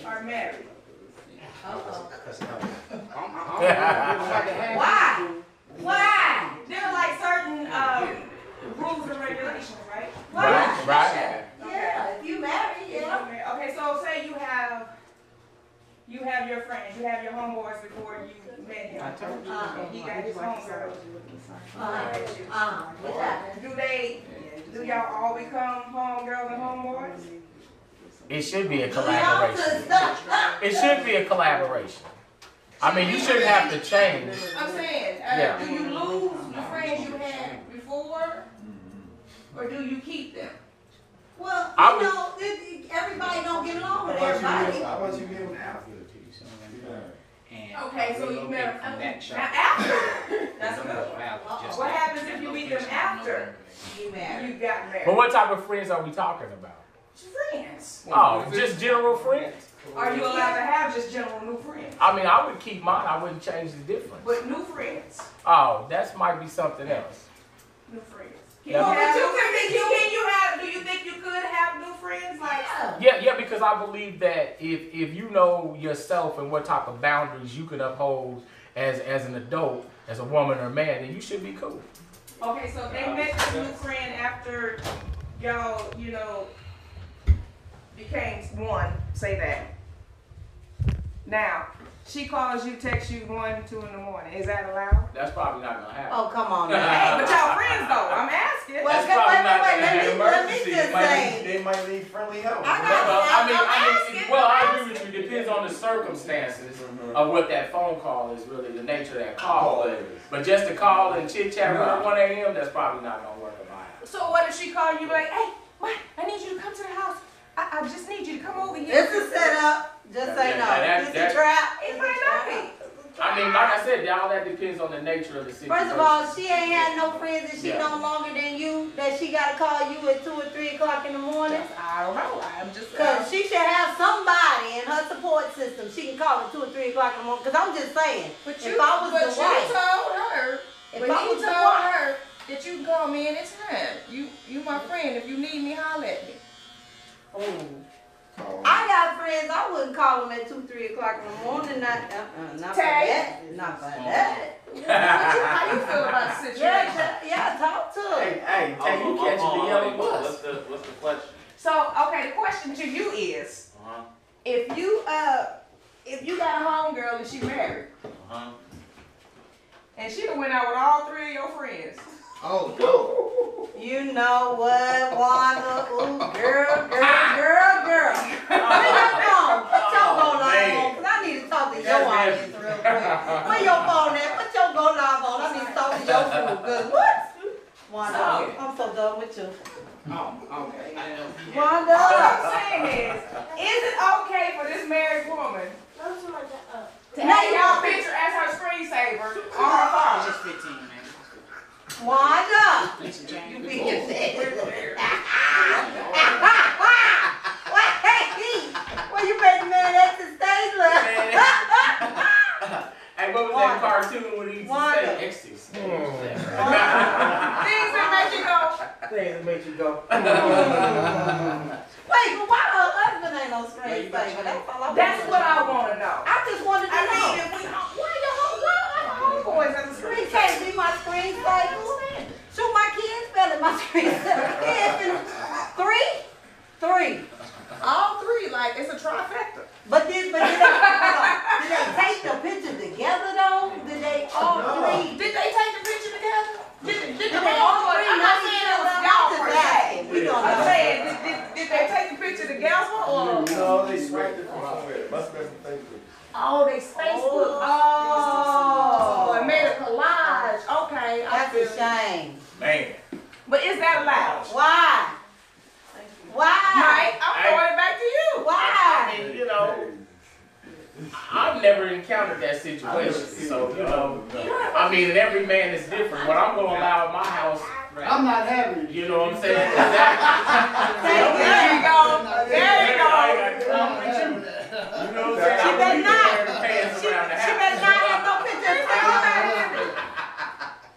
are married. Why? Why? There are like certain rules and regulations, right? Why? Right. Yeah, if you marry, yeah. Okay, so say you have your friends, you have your homeboys before you met him. He got his homegirls. What happened? Do y'all all become homegirls and homeboys? It should be a collaboration. It should be a collaboration. I mean, you shouldn't have to change. I'm saying, do you lose the friends you had before, or do you keep them? Well, you know, everybody don't get along with everybody. How about you give them after? Okay, so you met them after. That's good. What happens if you meet them after you got married? But what type of friends are we talking about? Friends. Oh, just general friends? Are you allowed to have just general new friends? I mean, I would keep mine. I wouldn't change the difference. But new friends. Oh, that might be something else. New friends. Do Yeah. you think you could have new friends? Like, Yeah, because I believe that if you know yourself and what type of boundaries you can uphold as an adult, as a woman or man, then you should be cool. okay, so they met this new friend after y'all, became one, say that. Now, she calls you, texts you 1, 2 in the morning. Is that allowed? That's probably not gonna happen. Oh, come on now. Hey, but y'all friends though. I'm asking. Well, That's probably not gonna let happen. me just say. They might need friendly help. I agree with you. It depends on the circumstances of what that phone call is, really the nature of that call. But just to call and chit chat with her at 1 a.m., that's probably not gonna work in my house. So what if she call you like, hey, Mike, I need you to come to the house. I just need you to come over here. It's a setup. Just say no. It's a trap. It might not be. I mean, like I said, all that depends on the nature of the situation. First of all, she ain't had no friends and she no longer than you, that she got to call you at 2 or 3 o'clock in the morning. I don't know. I'm just Because she should have somebody in her support system she can call at 2 or 3 o'clock in the morning. Because I'm just saying, But if I was the wife, told her. if I was the wife, that you can call me anytime. You my friend. If you need me, holler at me. I got friends, I wouldn't call them at 2, 3 o'clock in the morning. Not for that. Not for that. How you feel about the situation? Yeah, talk to her. Hey, you catching the yellow bus. What's the question? So, okay, the question to you is, if you got a homegirl and she married, and she done went out with all 3 of your friends. Oh, no. You know what, Wanda? Ooh, girl. Where your phone? Put your go live on, because I need to talk to your audience real quick. Where your phone at? Put your go live on. I need to talk to your food, because what? Wanda, I'm so done with you. Okay. Wanda. What I'm saying is it okay for this married woman to have your picture as her screensaver on her phone? Just 15, man. Wanda. You being sad. Well, you made the man exit stage left. Hey, what was that cartoon when he used to say ecstasy? Things that make you go. Things that make you go. Wait, but why her husband ain't no screensaver? That's what I want to know. I just wanted to know. Why your homeboys as a He screensaver? can't be my screensaver. Shoot, my kids fell in my screensaver. Three. All 3, like it's a trifecta. But did they take the picture together though? Did they all 3? Did they take the picture together? Did they all all 3? 3? I'm not saying it was y'all per se. I'm say. saying, did they take the picture together or? No, they swiped it from somewhere. Must have been from Facebook. Oh, they Facebook. Oh, and made a collage. Okay, That's a shame. Man. But is that allowed? Why? Mike, I'm throwing it back to you. Why? I mean, I've never encountered that situation, so I mean, and every man is different. What I'm gonna allow in my house, I'm not having it. you know what I'm saying? There you go. There you go. You know what I'm saying? She better not. She She better not have no picture of 3.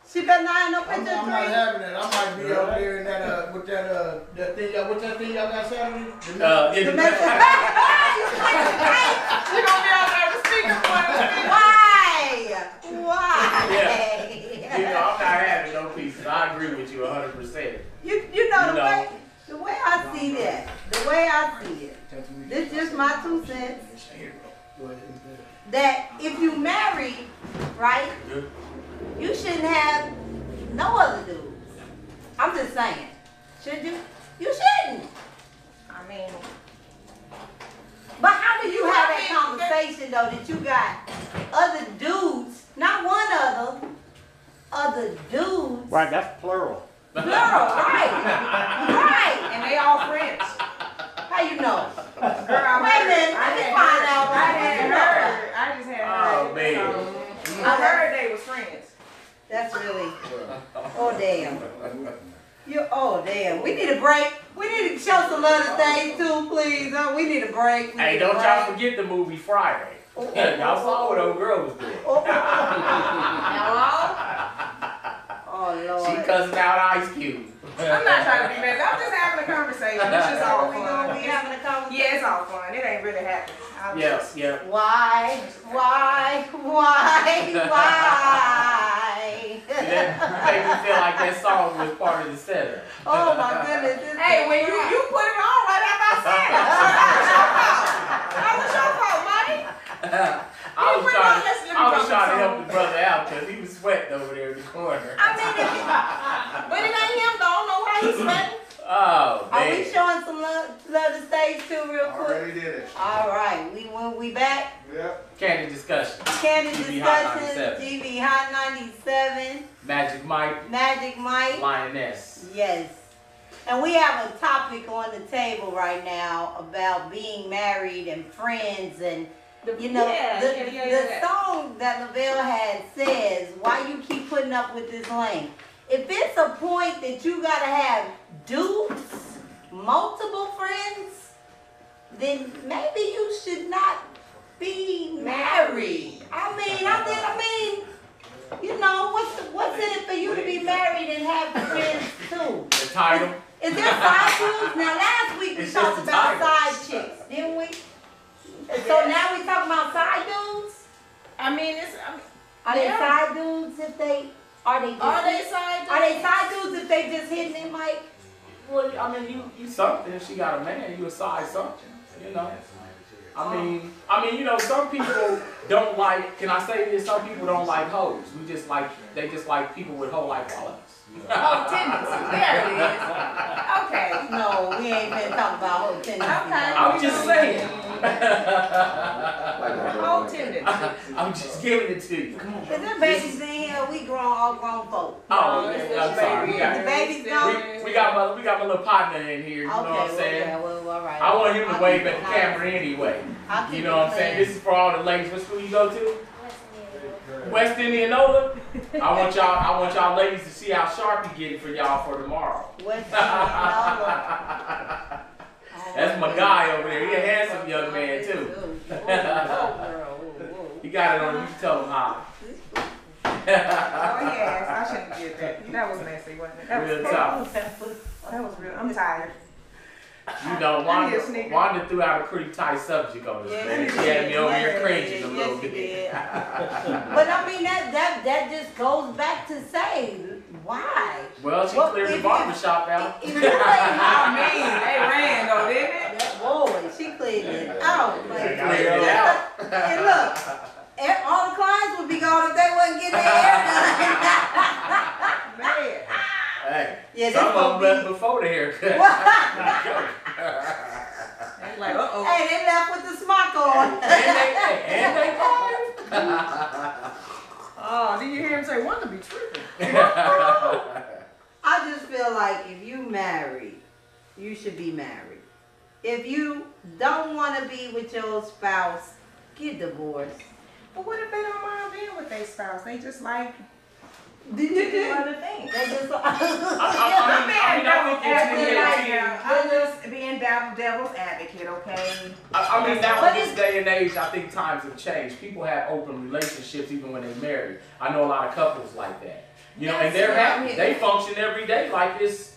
She better not have no picture of I'm not 3. having it. I might be up there in that with that thing. What's that thing y'all got Saturday? Yeah, You This is just my 2 cents. That if you marry, right, you shouldn't have no other dudes. I'm just saying. Should you? You shouldn't. I mean, but how do you have that conversation though that you got other dudes, not one other dudes? Right, that's plural. Plural, right. Right. and they all friends. How you know? Girl, Wait a minute, let me find out. I just had heard. Oh, man. I heard they was friends. That's really. Oh damn. Oh damn. We need a break. We need to show some other things too, please. We need a break. Hey, don't y'all forget the movie Friday. Y'all saw what old girl was doing. Hello? Oh Lord. She cussing out Ice Cube. I'm not trying to be messy. I'm just having a conversation. It's just all We gonna fun. be having a conversation. Yeah, it's all fun. It ain't really happening. Yes, yeah. Why? That made me feel like that song was part of the setup. Oh my goodness. Hey, when you put it on right after I said it. That was your fault, Monty. I was trying to help the brother out because he was sweating over there in the corner. I mean, but it ain't him though. I don't know why he's sweating. Oh, man. Are we showing some love to the stage too real quick? Already did it. All right. We back. Yep. Candid Discussions. Candid TV Hot Discussions, 97. TV Hot 97, Magic Mike. Magic Mike. Lioness. Yes. And we have a topic on the table right now about being married and friends and you know, the song that Lavelle had says, why you keep putting up with this lane? If it's a point that you gotta have dudes, multiple friends, then maybe you should not be married. I mean, you know, what's in it for you to be married and have friends too? The title. Is there side dudes? Now last week we It's talked just the about title. side chicks, didn't we? So now we talking about side dudes? I mean, Are they side dudes if they Are they side dudes? Are they side dudes if they just hitting it, Mike? Well, I mean, you something. If she got a man, you a side something. You know. I mean, you know, some people don't like. Can I say this? Some people don't like hoes. They just like people with hoe-like qualities. Oh, tendencies. There it is. Okay. No, we ain't been talking about whole tendencies. Okay. I'm just saying. Whole tendencies. I'm just giving it to you. Is there babies in here? We all grown folk. Oh, yeah, I'm sorry. The baby's gone. We got my little partner in here. You know what I'm saying? Okay, well, all right. I want him to wave at the camera anyway. You know what I'm saying? This is for all the ladies. What school you go to? West Indianola. I want y'all ladies to see how sharp he getting for y'all for tomorrow. West Indianola. That's my guy over there. He a handsome young man too. He got it on. You can tell him how. Oh yes, I shouldn't have did that. That was messy, wasn't it? That was Real tough. That was real. I'm tired. You know, Wanda threw out a pretty tight subject on this, man. She had me over here cringing a little bit. But I mean, that just goes back to say, why? Well, she cleared the barbershop out. I mean, they ran though, didn't it? Boy, she cleared it out. She cleared it out. And look, all the clients would be gone if they wasn't getting their hair done. Man. Hey, Yeah, some of them left before the haircut. They like, uh-oh. Hey, they left with the smock on. and they Oh, did you hear him say, "Want to be tripping"? I just feel like if you married, you should be married. If you don't want to be with your spouse, get divorced. But what if they don't mind being with their spouse? They just like Do you do other things. They just I'm just being devil's advocate, okay? I mean, now in this day and age, I think times have changed. People have open relationships even when they're married. I know a lot of couples like that. You know, and they're happy. They function every day like it's,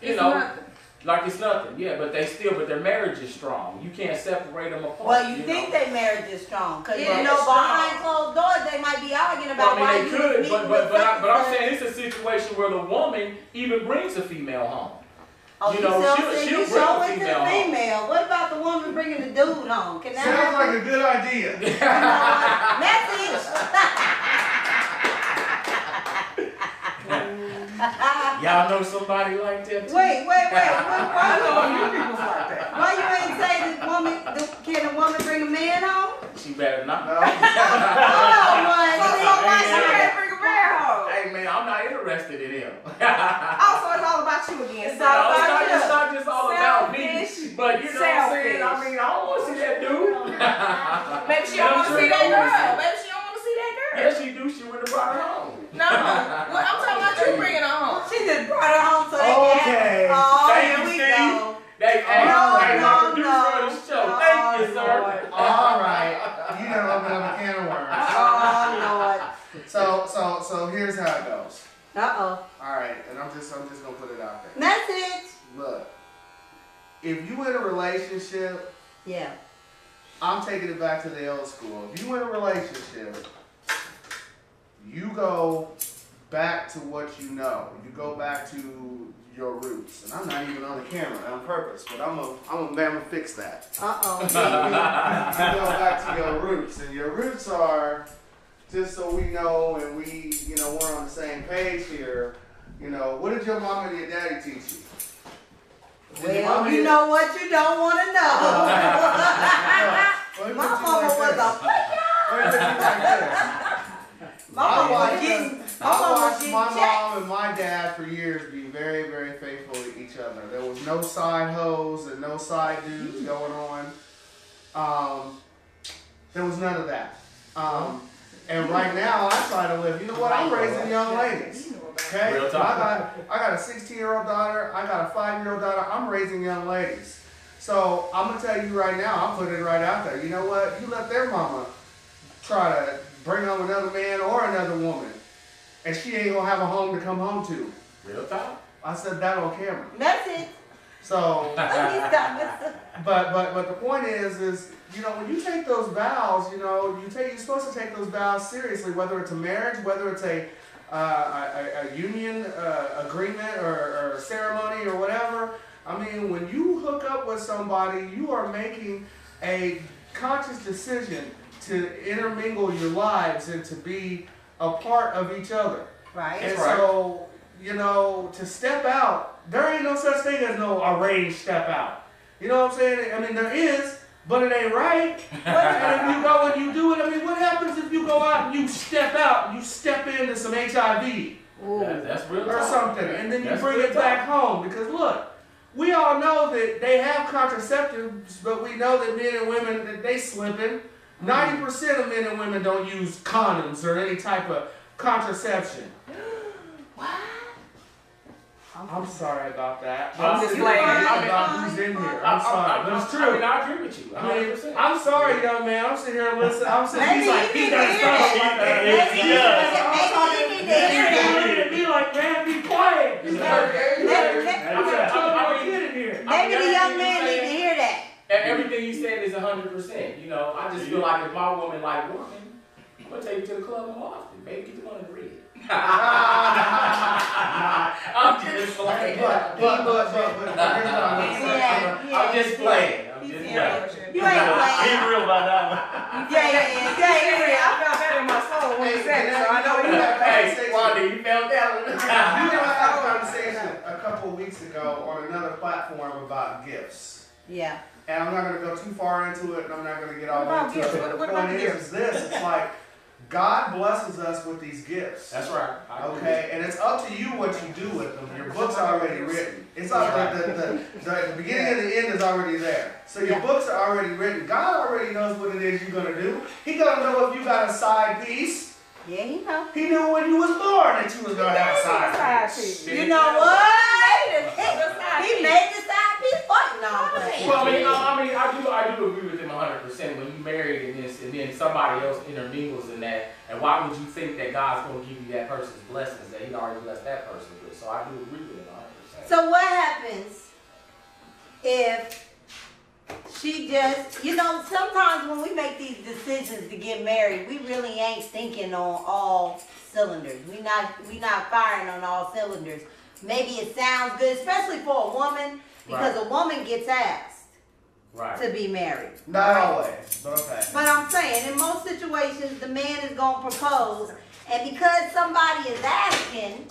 you know, nothing. like it's nothing. Yeah, but their marriage is strong. You can't separate them apart. Well, you think their marriage is strong because Yeah, you know it's behind closed doors they might be arguing about Well, I mean, why they you could, meeting but with I'm saying it's a situation where the woman even brings a female home. Oh, You know, she'll bring show a it to the female home. female. What about the woman bringing the dude home? Can that Sounds happen? like a good idea. You know what? Message. Y'all know somebody like that too? Wait. Why you ain't say the woman? Can a woman bring a man home? She better not. No. Oh, why boy. she can't bring a bear home? Hey man, I'm not interested in him. Also, it's all about you again. It's all about you. It's not just all about me. Selfish. But you know what I'm saying? I mean, I don't want to see that dude. Maybe she don't want to see that girl. Maybe she don't want to see that girl. Yes, she do. She would have brought her home. No, well, I'm talking about you bringing her home. She just brought her home so they Okay. can. Oh, Thank here you, we Steve. go. Hey, No, my producer of the show. no, Thank you, sir. All right. You done opened up a can of worms. Oh Lord. So here's how it goes. Uh-oh. All right, and I'm just gonna put it out there. Message. Look, if you in a relationship, Yeah. I'm taking it back to the old school. If you in a relationship, you go back to what you know. You go back to your roots. And I'm not even on the camera on purpose, but I'm gonna fix that. Uh-oh. You go back to your roots, and your roots are, just so we know and we're on the same page here, what did your mom and your daddy teach you? Well, you know what you don't want to know. My mama was a I watched getting my checked. mom and my dad for years be very, very faithful to each other. There was no side hoes and no side dudes going on. There was none of that. And right now, I try to live. You know what? I'm raising young ladies. Okay? Real So talk. I got a 16-year-old daughter. I got a 5-year-old daughter. I'm raising young ladies. So I'm gonna tell you right now. I'm putting it right out there. You know what? You let their mama try to bring home another man or another woman, and she ain't gonna have a home to come home to. Real talk. I said that on camera. Message. So, but the point is when you take those vows, you're supposed to take those vows seriously, whether it's a marriage, whether it's a union agreement or ceremony or whatever. I mean, when you hook up with somebody, you are making a conscious decision to intermingle your lives and to be a part of each other. Right. And so, to step out, there ain't no such thing as no arranged step out. You know what I'm saying? I mean, there is, but it ain't right. And if you go and you do it, I mean, what happens if you go out and you step out and you step into some HIV That's real or talk. something, and then you That's bring real it back home? Because look, we all know that they have contraceptives, but we know that men and women, that they slipping. 90% of men and women don't use condoms or any type of contraception. What? I'm sorry about that. I'm just sorry playing. about who's in here. I'm sorry, but it's true. I agree with you. I mean, 100%. I'm sorry, young man. I'm sitting here listening. I'm sitting. Maybe He's like, you he need to done hear stuff that. like that. Maybe He you does. need to hear He's that. looking at me like, man, be quiet. He's like, I'm gonna tell my kid in here. Maybe the young man need to hear that. And everything you said is 100%. I just feel like if my woman like working, I'm gonna take you to the club more often. Maybe get you one of the red. I'm just playing. But here's what I'm gonna say. I'm just playing. I'm just playing. You ain't playing. real about that one. Yeah. I felt that in my soul when he said it, so I know we he had a Hey, conversation. Wanda, you felt that one? You know, I had a conversation a couple of weeks ago on another platform about gifts. Yeah. And I'm not going to go too far into it, and I'm not going to get all What about into it. gifts? But the What about point gifts? is this: it's like God blesses us with these gifts. That's right. I agree. Okay, and it's up to you what you do with them. Your book's already written. It's all the beginning and the end is already there. So your books are already written. God already knows what it is you're gonna do. He gonna know if you got a side piece. Yeah, he know. He knew when you was born that you was gonna have a side piece. You know what? He made the side piece fighting on me. Well, I do agree with him 100%. When you married in this, and then somebody else intermingles in that, and why would you think that God's going to give you that person's blessings that He already blessed that person with? So I do agree with him 100%. So what happens if she just, sometimes when we make these decisions to get married, we really ain't thinking on all cylinders. We not firing on all cylinders. maybe it sounds good, especially for a woman, because a woman gets asked to be married. Not always, but okay. But I'm saying, in most situations, the man is going to propose, and because somebody is asking,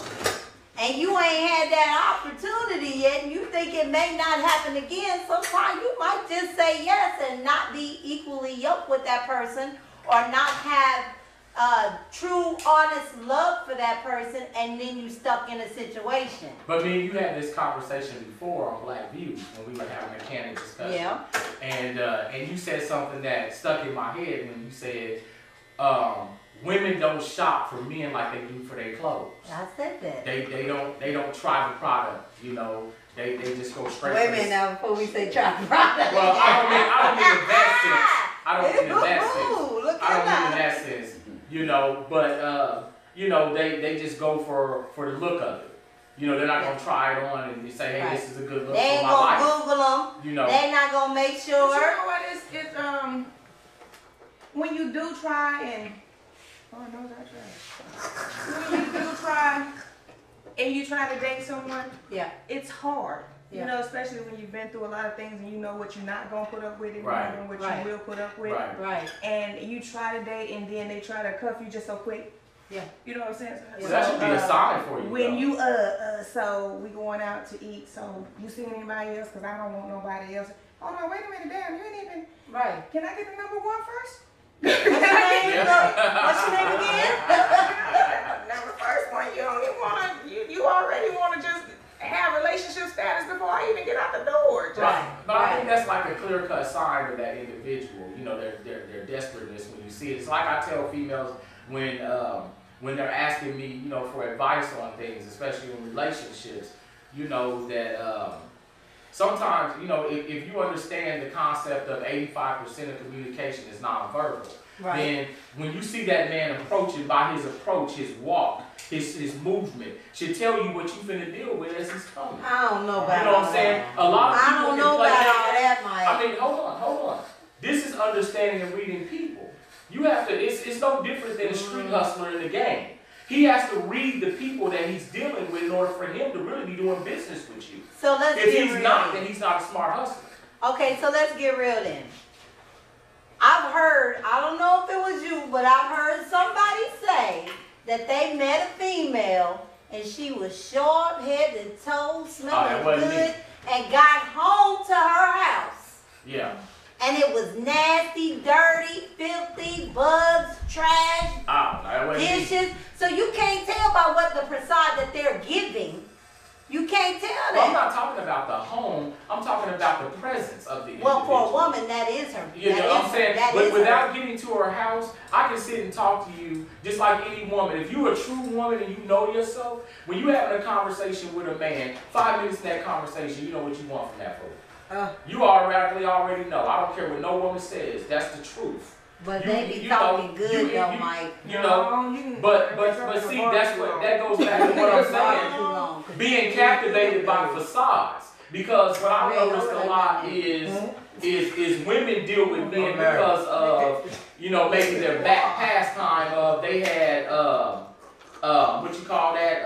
and you ain't had that opportunity yet, and you think it may not happen again, sometimes you might just say yes and not be equally yoked with that person, or not have true, honest love for that person, and then you stuck in a situation. But me and you had this conversation before on Black Views when we were having a candid discussion. Yeah. And you said something that stuck in my head when you said, women don't shop for men like they do for their clothes. I said that. They don't try the product, you know. They just go straight. Wait a minute now before we say try the product. Well, I don't mean in that sense. I don't mean in that sense. You know, but you know, they just go for the look of it. You know, they're not gonna try it on and say, hey, this is a good look they for ain't my gonna life. Google them. You know, they not gonna make sure. But you know what? It's when you do try and when you do try and you try to date someone, it's hard. You know, especially when you've been through a lot of things and you know what you're not gonna put up with and you know what you will put up with. Right. And you try to date and then they try to cuff you just so quick. Yeah. You know what I'm saying? So that should be a sign for you. When you so we going out to eat, so you see anybody else? Cause I don't want nobody else. Oh no, wait a minute, damn, you ain't even Can I get the number one first? What's your name again? Number first one, you only wanna you already wanna just have relationship status before I even get out the door. But I think that's like a clear-cut sign of that individual. You know, their desperateness when you see it. It's like I tell females when they're asking me, you know, for advice on things, especially in relationships. You know that sometimes, you know, if you understand the concept of 85% of communication is nonverbal, then when you see that man approaching by his approach, his walk, his movement, should tell you what you finna deal with as he's coming. I don't know about You know what I'm saying? A lot of people I don't know about all that, Mike. I mean, hold on. This is understanding and reading people. You have to, it's no different than a street hustler in the game. He has to read the people that he's dealing with in order for him to really be doing business with you. So let's if get he's real not, then he's not a smart hustler. Okay, so let's get real then. I've heard, I don't know if it was you, but I've heard somebody say that they met a female and she was short, head to toe, smelling good, and got home to her house. Yeah. And it was nasty, dirty, filthy, bugs, trash, dishes. So you can't tell by what the facade that they're giving. You can't tell that. Well, I'm not talking about the home. I'm talking about the presence of the individual. Well, for a woman, that is her. You know what I'm saying? But without getting to her house, I can sit and talk to you just like any woman. If you're a true woman and you know yourself, when you're having a conversation with a man, 5 minutes in that conversation, you know what you want from that fool. You already know. I don't care what no woman says. That's the truth. But they be talking good though, Mike. You know, but see, that goes back to what I'm saying. Being captivated by facades. Because what I've noticed a lot is women deal with men because of, you know, maybe their back pastime of they had what you call that?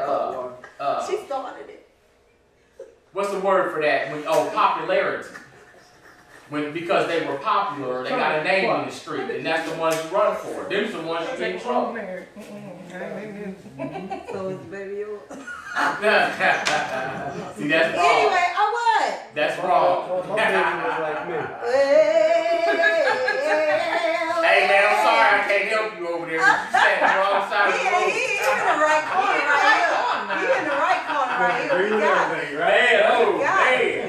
She started it. What's the word for that? Popularity. Because they were popular, they got a name on the street, and that's the ones you run for. Them's the ones you get in trouble. So it's baby yours. See, that's wrong. Anyway, what? That's wrong. My baby was like me. Hey man, I'm sorry I can't help you over there. You sat on the wrong side of the road. He in the right corner right here. He in the right corner right here. We got it.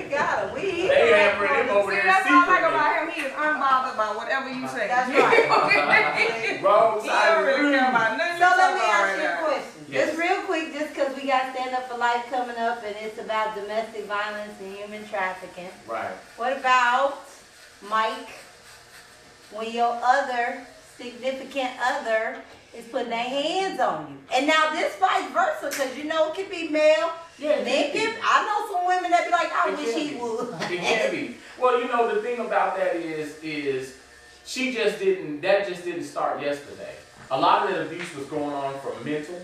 We got it. They hampering him over there. That's what I like about him. He is unbothered by whatever you say. That's right. Wrong He side don't of the really room. care about nothing. So let me ask you a question. Yes. Just real quick, just because we got Stand Up for Life coming up and it's about domestic violence and human trafficking. Right. What about, Mike, when your other significant other is putting their hands on you? And now this vice versa, because you know it can be male. Yeah, I know some women that be like, I wish he would. It can be. Well, you know, the thing about that is that just didn't start yesterday. A lot of that abuse was going on from mental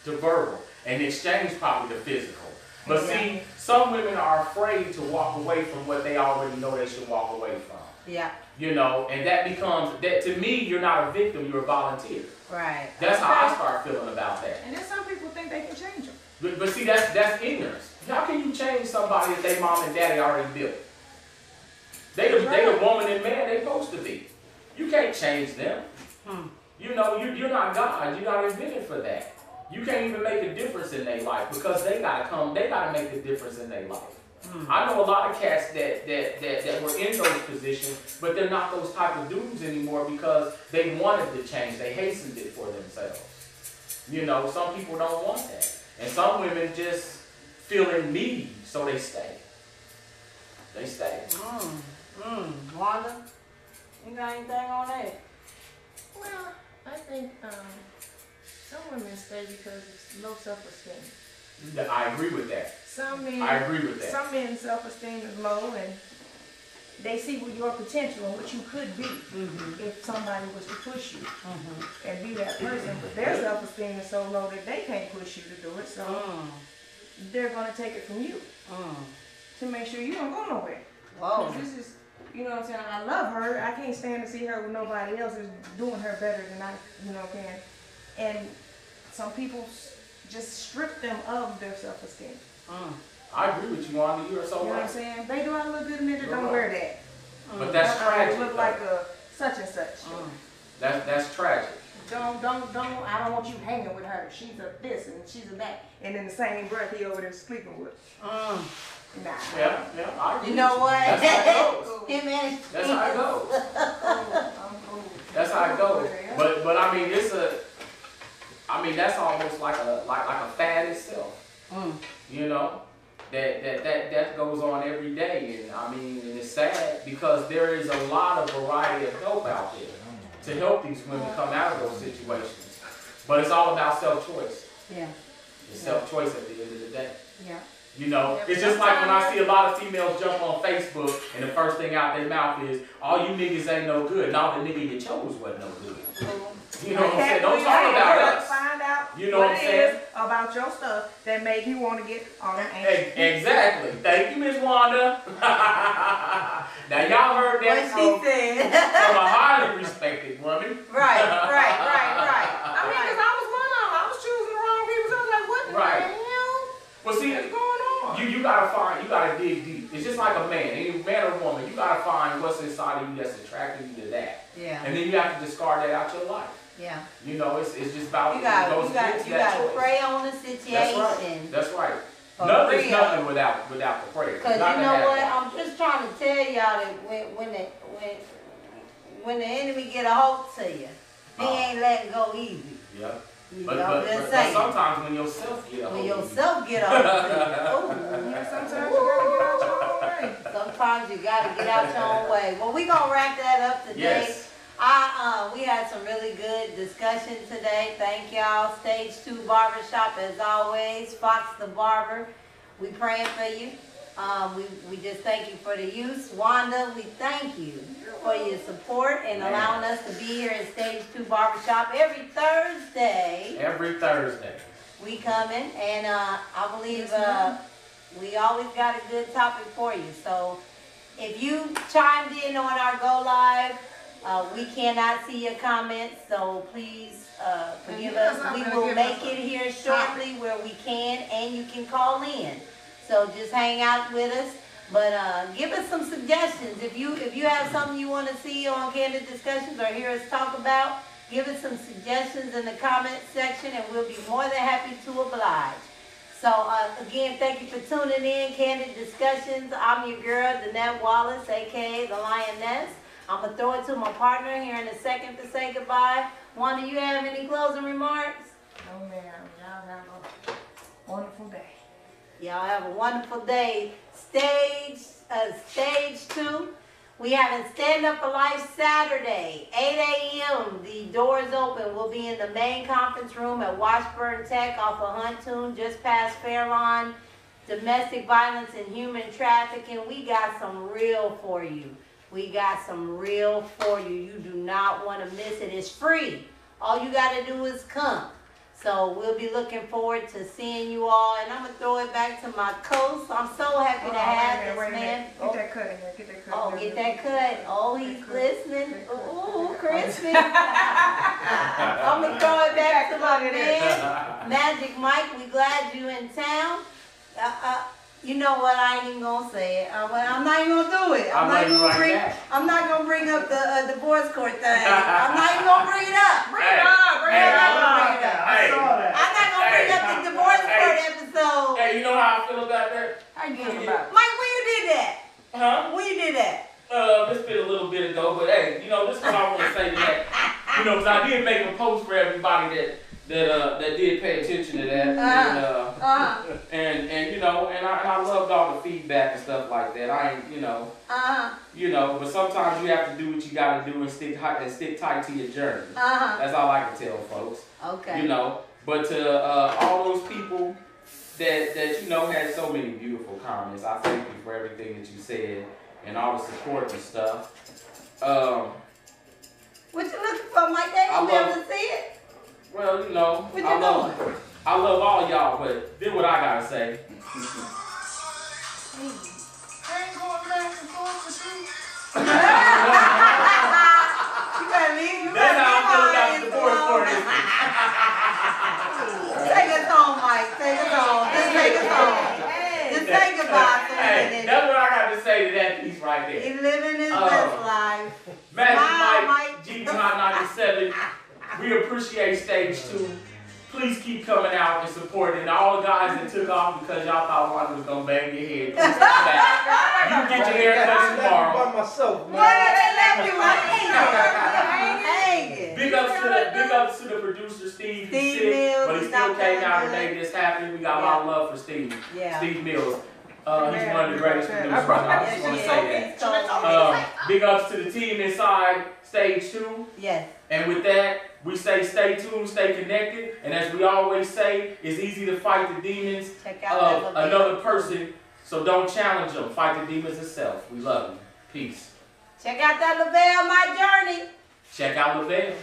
to verbal. in exchange probably the physical. But see, some women are afraid to walk away from what they already know they should walk away from. Yeah. You know, and that becomes, that to me, you're not a victim, you're a volunteer. Right. That's how I start feeling about that. And then some people think they can change them. But see, that's ignorance. How can you change somebody that they mom and daddy already built? They the woman and man they supposed to be. You can't change them. You know, you're not God. You're not invented for that. You can't even make a difference in their life because they gotta make a difference in their life. I know a lot of cats that were in those positions, but they're not those type of dudes anymore because they wanted to change. They hastened it for themselves. You know, some people don't want that. And some women just feel in need, so they stay. They stay. Wanda, you got anything on that? Well, I think some women stay because it's low self-esteem. I agree with that. Some men, I agree with that. Some men's self-esteem is low, and they see what your potential and what you could be if somebody was to push you and be that person. But their self-esteem is so low that they can't push you to do it, so they're going to take it from you to make sure you don't go nowhere. Whoa. This is, you know what I'm saying? I love her. I can't stand to see her with nobody else is doing her better than I, can. And some people just strip them of their self-esteem. I agree with you, Wanda. You are so right. You know what I'm saying? They do all look good in it, don't wear that. But that's tragic. Look like a such and such. That's tragic. I don't want you hanging with her. She's a this and she's a that. And in the same breath, he over there sleeping with. Nah. Yeah, I agree. You know what? That's how it goes. Him and That's how it goes. That's how it goes. But I mean, that's almost like a fad itself. You know, that goes on every day, and I mean, and it's sad because there is a lot of variety of help out there to help these women come out of those situations. But it's all about self-choice. Yeah. It's self-choice at the end of the day. Yeah. You know, it's just like when I see a lot of females jump on Facebook and the first thing out their mouth is, all you niggas ain't no good. Now the nigga you chose wasn't no good. You know what I'm saying? Don't talk about us. Find out You know what I'm saying? About your stuff that made you want to get on them angry. Exactly. Thank you, Miss Wanda. Now y'all heard that from a highly respected woman. Right. I mean, because I was one of them. I was choosing the wrong people. So I was like, what the hell? Well, see, what's going on? You gotta dig deep. It's just like a man, any man or woman. You gotta find what's inside of you that's attracting you to that. Yeah. And then you have to discard that out your life. Yeah. You know, it's just about you got to choice. pray on the situation. That's right. Nothing's nothing without the prayer. Because you know what? I'm just trying to tell y'all that when the enemy get a hold to you, he ain't letting go easy. Yeah. You But sometimes when yourself get a hold yourself get a hold to you. Yeah, sometimes you gotta get out your own way. Sometimes you gotta get out your own way. Well, we're gonna wrap that up today. Yes. We had some really good discussion today. Thank y'all. Stage 2 Barbershop as always. Fox the Barber. We praying for you. We just thank you for the use. Wanda, we thank you for your support and allowing us to be here at Stage 2 Barbershop every Thursday. Every Thursday. We coming, and I believe we always got a good topic for you. So if you chimed in on our Go Live, we cannot see your comments, so please forgive us. We will make it here shortly where we can, and you can call in. So just hang out with us. But give us some suggestions. If you have something you want to see on Candid Discussions or hear us talk about, give us some suggestions in the comment section, and we'll be more than happy to oblige. So again, thank you for tuning in, Candid Discussions. I'm your girl, Danette Wallace, aka the Lioness. I'm going to throw it to my partner here in a second to say goodbye. Wanda, you have any closing remarks? No, ma'am. Y'all have a wonderful day. Y'all have a wonderful day. Stage 2. We have a Stand Up for Life Saturday, 8 a.m. The doors open. We'll be in the main conference room at Washburn Tech off of Huntoon, just past Fairlawn. Domestic violence and human trafficking. We got some real for you. We got some real for you. You do not want to miss it. It's free. All you got to do is come. So we'll be looking forward to seeing you all, and I'm gonna throw it back to my coach. I'm so happy to have this man. Get that cut in there. Get that cut. Oh, get that cut. Oh, he's listening. Ooh, crispy. I'm gonna throw it back to my man, Magic Mike. We glad you in town. You know what? I ain't even gonna say it. I'm not even gonna do it. I'm not gonna bring up the divorce court thing. I'm not even gonna bring it up. Bring it up. Bring it up. I'm not gonna bring up the divorce court episode. Hey, you know how I feel about that? How you feel about it? Mike, when you did that? Huh? When you did that? It's been a little bit ago, but hey, you know, this is what I want to say to that. You know, because I did make a post for everybody that did pay attention to that, and you know, and I loved all the feedback and stuff like that. I ain't, you know, but sometimes you have to do what you got to do and stick tight to your journey. That's all I can tell folks. Okay. You know, but to all those people that you know had so many beautiful comments, I thank you for everything that you said and all the support and stuff. What you looking for, Mike? They ain't be able to see it. Well, you know, What you doing? I love all y'all, but then what I gotta say. I ain't going back and forth with you. You gotta leave. That's how I feel about the divorce court. Take us home, Mike. Take us home. Just take us home. Just say goodbye to Hey, him. that's what I got to say to that piece right there. He's living his best life. Magic Smile, Mike, G-Hot 97. We appreciate stage 2. Please keep coming out and supporting all the guys that took off because y'all thought one was gonna bang your head. Please come back. You can get your hair cut tomorrow. By myself, man. Why they left you hanging? Big ups to the producer Steve. He's sick, Mills, but he still came out and made this happen. We got a lot of love for Steve. Yeah. Steve Mills. He's one of the greatest producers. I just want to say that. Big ups to the team inside stage 2. Yes. And with that, we say stay tuned, stay connected. And as we always say, it's easy to fight the demons of another person. So don't challenge them. Fight the demons itself. We love you. Peace. Check out that Lavelle, My Journey. Check out Lavelle.